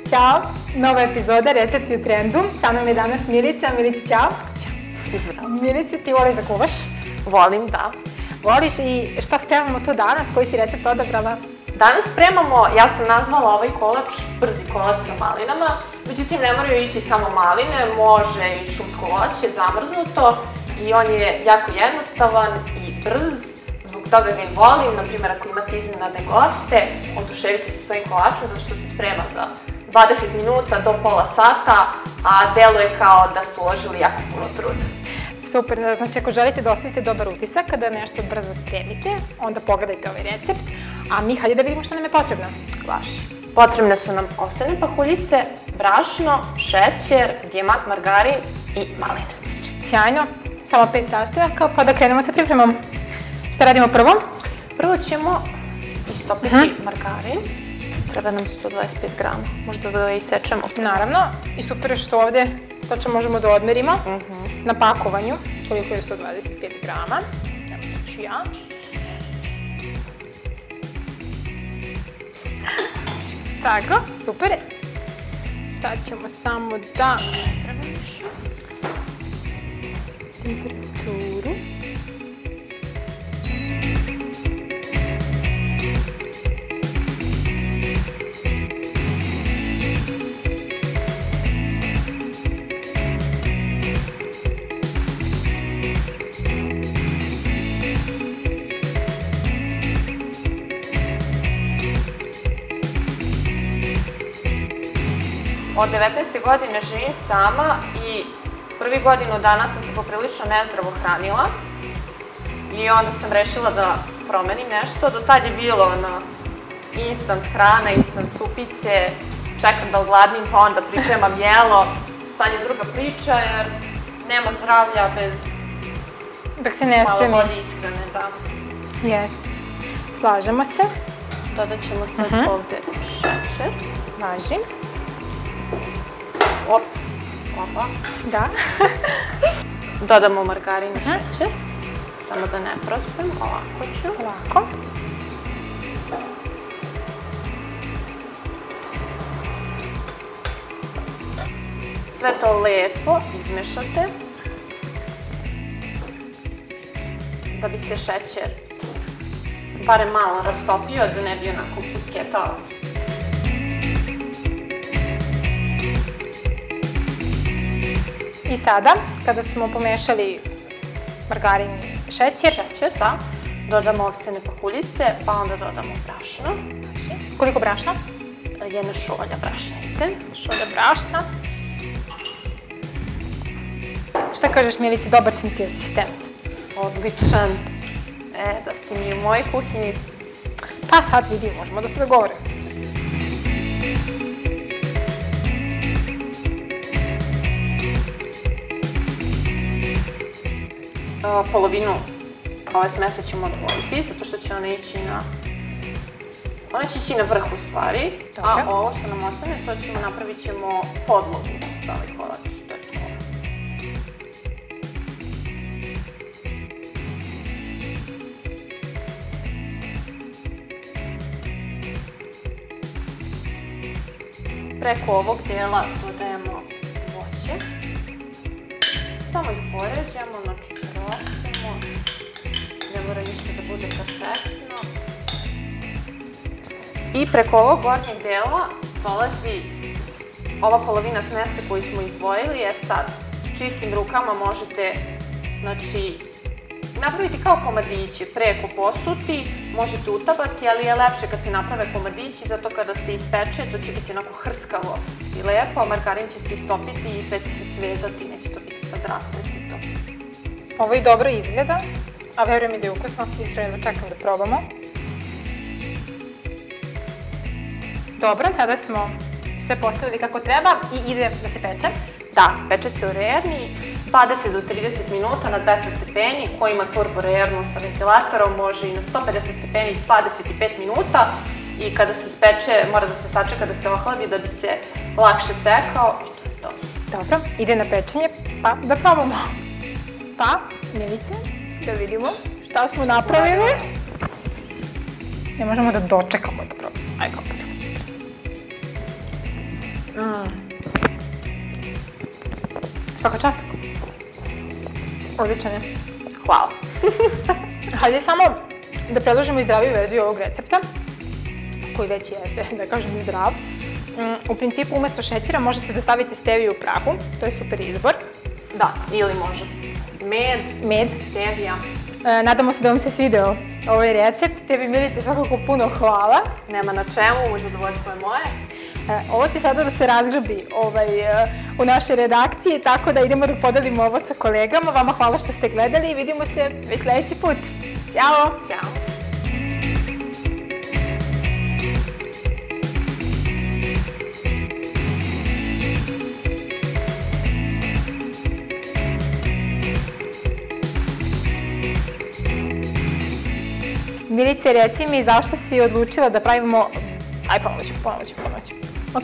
Ćao, nova epizoda Recepti u trendu. Sa mnom je danas Milica. Milica, ćao. Ćao. Milica, ti voliš da kuvaš? Volim, da. Voliš i šta spremamo to danas? Koji si recept odabrala? Danas spremamo, ja sam nazvala ovaj kolač brzi kolač sa malinama, međutim ne moraju ići samo maline, može i šumsko voće, zamrznuto i on je jako jednostavan i brz, zbog toga ga i volim, na primjer ako imate iznenadne goste, oduševit će se svojim kolačom zato što se sprema za 20 minuta do pola sata, a deluje kao da ste uložili jako puno truda. Super, znači ako želite da ostavite dobar utisak kada nešto brzo spremite, onda pogledajte ovaj recept, a mi hajde da vidimo što nam je potrebno. Važi. Potrebne su nam ovsene pahuljice, brašno, šećer, dijamant, margarin i maline. Sjajno, samo 5 sastojaka, pa da krenemo sa pripremom. Šta radimo prvo? Prvo ćemo istopiti margarin. Treba nam 125 grama, možda da ga isečemo. Naravno, i super je što ovde tačno možemo da odmerimo na pakovanju, koliko je 125 grama. Evo to ću ja. Tako, super je. Sad ćemo samo da temperaturu. Od 19. godine živim sama i prvi godinu dana sam se poprilično nezdravo hranila i onda sam rešila da promenim nešto. Do tad je bilo instant hrana, instant supice, čekam da ogladnim pa onda pripremam jelo. Sad je druga priča jer nema zdravlja bez dok se ne spremi. malo bolje ishrane, da. Jeste. Slažemo se. Dodat ćemo sad ovde šećer. Važi. Op, opa. Da. Dodamo margarin i šećer. Samo da ne prospem, ovako ću. Ovako. Sve to lepo izmešate. Da bi se šećer barem malo rastopio, da ne bi onako pucketao. I sada, kada smo pomešali margarin i šećer, Da. Dodamo ovsene pahuljice, pa onda dodamo brašno. koliko brašna? Jedna šolja brašna ide. Šolja brašna. Šta kažeš, Milici, dobar si mi ti asistent? Odličan. Da si mi u mojoj kuhinji. Pa sad vidi, možemo da se dogovorimo. Polovinu ove smese ćemo odvojiti, zato što će ona ići na... Ona će ići na vrh u stvari, a ovo što nam ostane, to ćemo napravit ćemo podlogu za ovaj kolač, to je kolač. Preko ovog dela dodajemo voće. Samo ih poređamo, znači prostimo, ne mora ništa da bude perfektno. I preko ovog gornjeg dela dolazi ova polovina smese koju smo izdvojili, sad s čistim rukama možete, znači, napraviti kao komadići, preko posuti, možete utabati, ali je lepše kad se naprave komadići, zato kada se ispeče to će biti onako hrskavo i lepo, a margarin će se istopiti i sve će se svezati, neće to biti sad rastresito. Ovo i dobro izgleda, a verujem i da je ukusno, iskreno čekam da probamo. Dobro, sada smo sve postavili kako treba i ide da se peče. Da, peče se u rerni, 20 do 30 minuta na 200 stepeni, ko ima turbo rernu sa ventilatorom može i na 150 stepeni 25 minuta i kada se ispeče mora da se sačeka da se ohladi da bi se lakše sekao i to je to. Dobro, ide na pečenje, pa da probamo. Pa, Milice, da vidimo šta smo napravili. Ne možemo da dočekamo da probamo. Ajde, kako budemo. Svaka čast. Odličan je. Hvala. Hajde samo da predložimo i zdraviju verziju ovog recepta, koji već jeste, da kažem, zdrav. U principu, umesto šećera možete da stavite steviju u prahu, to je super izbor. Da, ili može med, stevija. Nadamo se da vam se svideo ovaj recept. Tebi, Milice, svakako puno hvala. Nema na čemu, zadovoljstvo je moje. Ovo će sada da se razgrabi u našoj redakciji, tako da idemo da podelimo ovo sa kolegama. Vama hvala što ste gledali i vidimo se već sledeći put. Ćao! Ćao! Milice, reci mi zašto si odlučila da pravimo... Aj, ponovno ću. Ok.